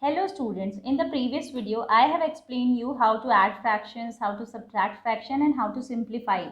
Hello students, in the previous video I have explained you how to add fractions, how to subtract fraction and how to simplify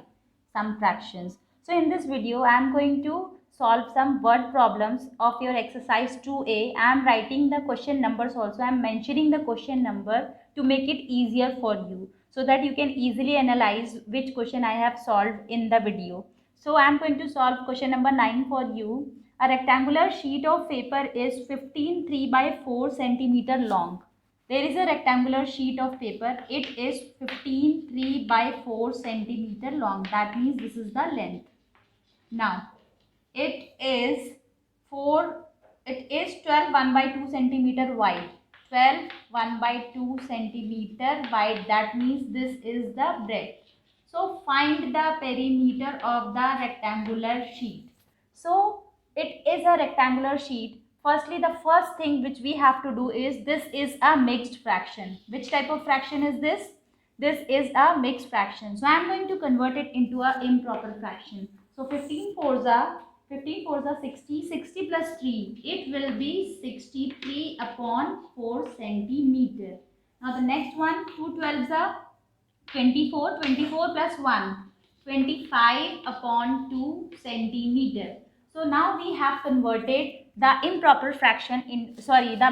some fractions. So in this video I am going to solve some word problems of your exercise 2A. I am writing the question numbers also. I am mentioning the question number to make it easier for you so that you can easily analyze which question I have solved in the video. So I am going to solve question number 9 for you. A rectangular sheet of paper is 15 3 by 4 centimeter long. There is a rectangular sheet of paper. It is 15 3 by 4 centimeter long. That means this is the length. Now, it is 12 1 by 2 centimeter wide. 12 1 by 2 centimeter wide. That means this is the breadth. So, find the perimeter of the rectangular sheet. So, it is a rectangular sheet. Firstly, the first thing which we have to do is this is a mixed fraction. Which type of fraction is this? This is a mixed fraction. So, I am going to convert it into an improper fraction. So, 15 fours are 60, 60 plus 3, it will be 63 upon 4 centimeter. Now the next one, 2 12s are 24, 24 plus 1, 25 upon 2 centimeter. So now we have converted the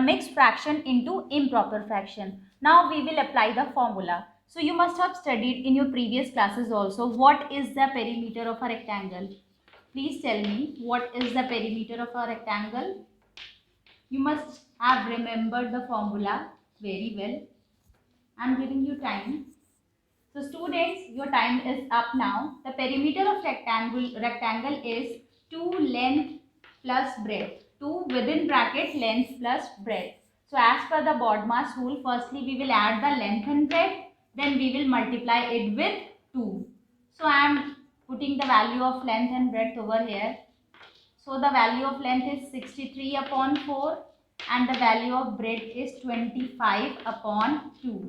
mixed fraction into improper fraction. Now we will apply the formula. So you must have studied in your previous classes also what is the perimeter of a rectangle. Please tell me what is the perimeter of a rectangle. You must have remembered the formula very well. I am giving you time. So students, your time is up now. The perimeter of rectangle is 2 length plus breadth. 2 within bracket length plus breadth. So as per the BODMAS rule, firstly we will add the length and breadth. Then we will multiply it with 2. So I am putting the value of length and breadth over here. So the value of length is 63 upon 4 and the value of breadth is 25 upon 2.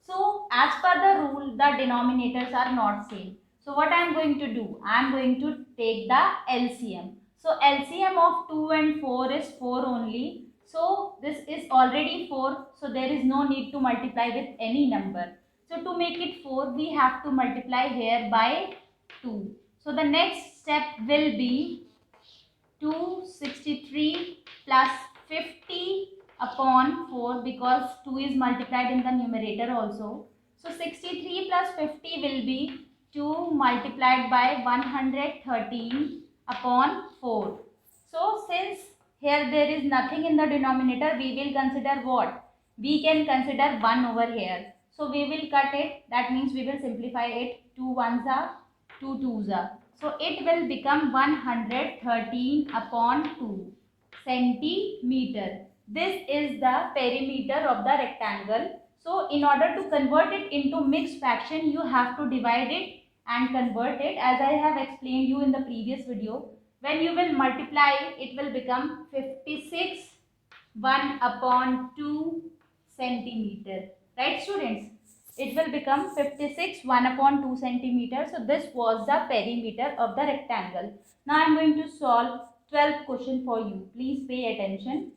So as per the rule, the denominators are not same. So what I am going to do? I am going to take the LCM. So LCM of 2 and 4 is 4 only. So this is already 4. So there is no need to multiply with any number. So to make it 4, we have to multiply here by 2. So the next step will be 263 plus 50 upon 4 because 2 is multiplied in the numerator also. So 63 plus 50 will be 2 multiplied by 113 upon 4. So since here there is nothing in the denominator, we will consider what? We can consider 1 over here. So we will cut it. That means we will simplify it. 2 ones are 2 twos are. So it will become 113 upon 2 centimeter. This is the perimeter of the rectangle. So in order to convert it into mixed fraction, you have to divide it and convert it as I have explained you in the previous video. When you will multiply, it will become 56 1 upon 2 centimeter. Right students? It will become 56 1 upon 2 centimeter. So this was the perimeter of the rectangle. Now I am going to solve 12th question for you. Please pay attention.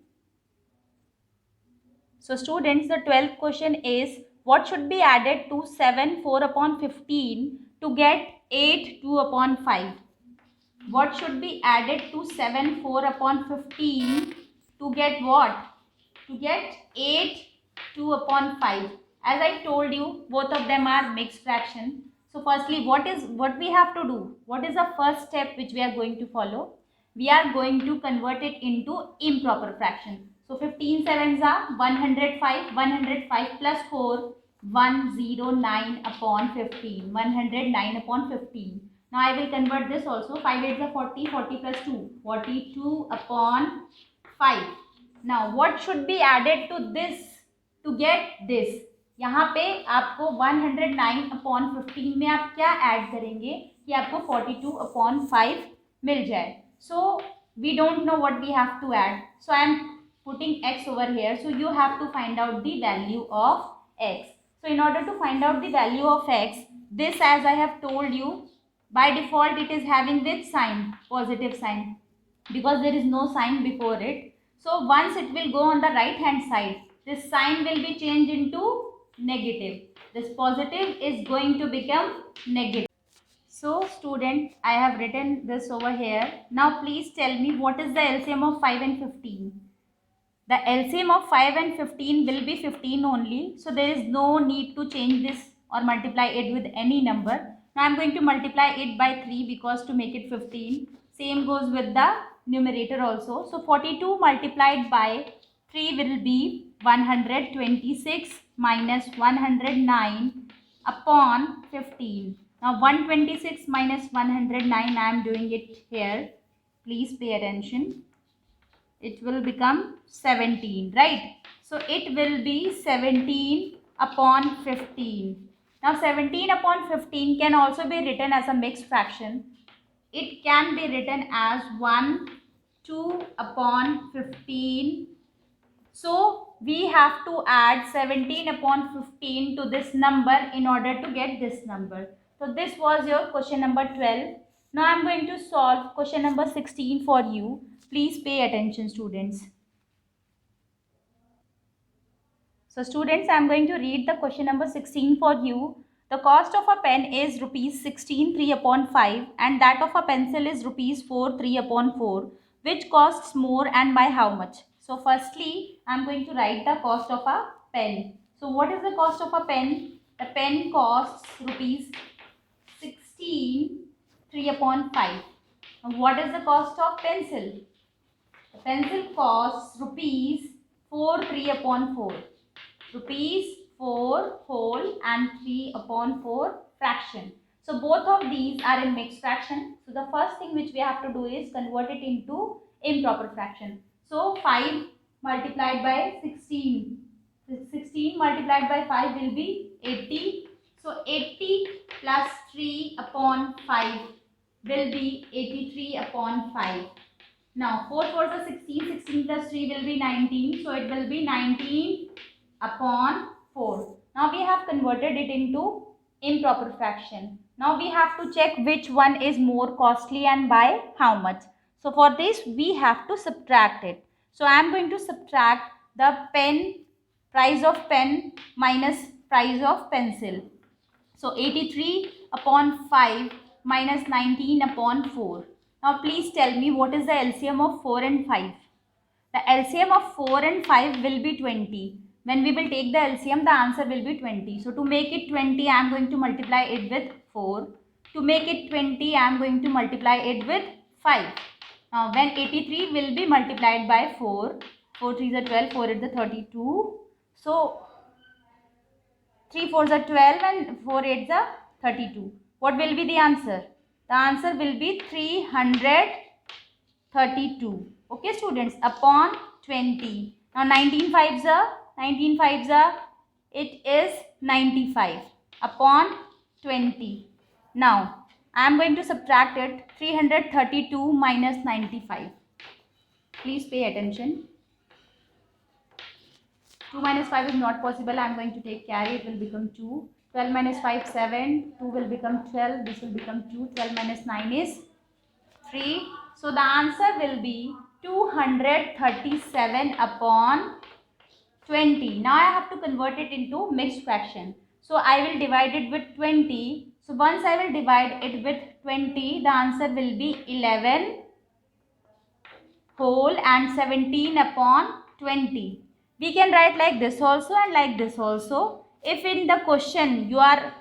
So students, the 12th question is what should be added to 7 4 upon 15 to get 8 2 upon 5? What should be added to 7 4 upon 15 to get what? To get 8 2 upon 5. As I told you, both of them are mixed fraction. So firstly, what we have to do? What is the first step which we are going to follow? We are going to convert it into improper fraction. So 15 sevens are 105. 105 plus 4, 109 upon 15. 109 upon 15. Now I will convert this also. 5 8 is 40. 40 plus 2. 42 upon 5. Now what should be added to this to get this? यहाँ पे आपको 109 upon 15 में आप क्या add करेंगे कि आपको 42 upon 5 मिल जाए. So we don't know what we have to add. So I am putting x over here. So you have to find out the value of x. So in order to find out the value of x, this as I have told you, by default it is having which sign? Positive sign, because there is no sign before it. So once it will go on the right hand side, this sign will be changed into negative. This positive is going to become negative. So student, I have written this over here. Now please tell me what is the LCM of 5 and 15. The LCM of 5 and 15 will be 15 only. So there is no need to change this or multiply it with any number. Now I am going to multiply it by 3 because to make it 15. Same goes with the numerator also. So 42 multiplied by 3 will be 126 minus 109 upon 15. Now 126 minus 109, I am doing it here. Please pay attention. It will become 17, right? So it will be 17 upon 15. Now 17 upon 15 can also be written as a mixed fraction. It can be written as 1, 2 upon 15. So we have to add 17 upon 15 to this number in order to get this number. So this was your question number 12. Now I am going to solve question number 16 for you. Please pay attention, students. So students, I am going to read the question number 16 for you. The cost of a pen is rupees 16 3 upon 5 and that of a pencil is rupees 4 3 upon 4. Which costs more and by how much? So firstly, I am going to write the cost of a pen. So what is the cost of a pen? The pen costs rupees 16 3 upon 5. And what is the cost of pencil? The pencil costs rupees 4 3 upon 4. Rupees 4 whole and 3 upon 4 fraction. So both of these are in mixed fraction. So the first thing which we have to do is convert it into improper fraction. So 5 multiplied by 16. 16 multiplied by 5 will be 80. So 80 plus 3 upon 5 will be 83 upon 5. Now 4 4 is 16. 16 plus 3 will be 19. So it will be 19 upon 4. Now we have converted it into improper fraction. Now we have to check which one is more costly and by how much. So for this we have to subtract it. So I am going to subtract the price of pen minus price of pencil. So 83 upon 5 minus 19 upon 4. Now please tell me what is the LCM of 4 and 5. The LCM of 4 and 5 will be 20. When we will take the LCM, the answer will be 20. So to make it 20, I am going to multiply it with 4. To make it 20, I am going to multiply it with 5. Now when 83 will be multiplied by 4, 4 3 is 12, 4 is 32. So 3 4 is 12 and 4 8 is 32. What will be the answer? The answer will be 332. Okay students, upon 20. Now 19 5s it is 95 upon 20. Now I am going to subtract it. 332 minus 95. Please pay attention. 2 minus 5 is not possible. I am going to take carry. It will become 2. 12 minus 5 7. 2 will become 12. This will become 2. 12 minus 9 is 3. So the answer will be 237 upon 20. Now I have to convert it into mixed fraction. So I will divide it with 20. So once I will divide it with 20, the answer will be 11 whole and 17 upon 20. We can write like this also and like this also. If in the question you are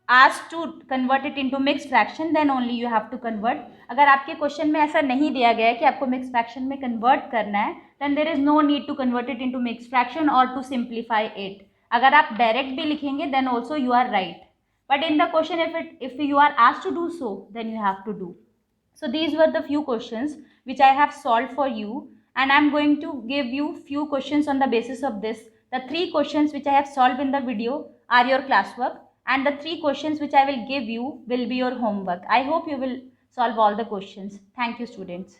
asked to convert it into mixed fraction, then only you have to convert. अगर आपके question में ऐसा नहीं दिया गया है कि आपको मिक्स फ्रैक्शन में कन्वर्ट करना है, then there is no need to convert it into mixed fraction or to simplify it. अगर आप डायरेक्ट भी लिखेंगे then also you are right. But in the question if you are asked to do so, then you have to do. So these were the few questions which I have solved for you, and I am going to give you few questions on the basis of this. The 3 questions which I have solved in the video are your classwork, and the 3 questions which I will give you will be your homework. I hope you will solve all the questions. Thank you, students.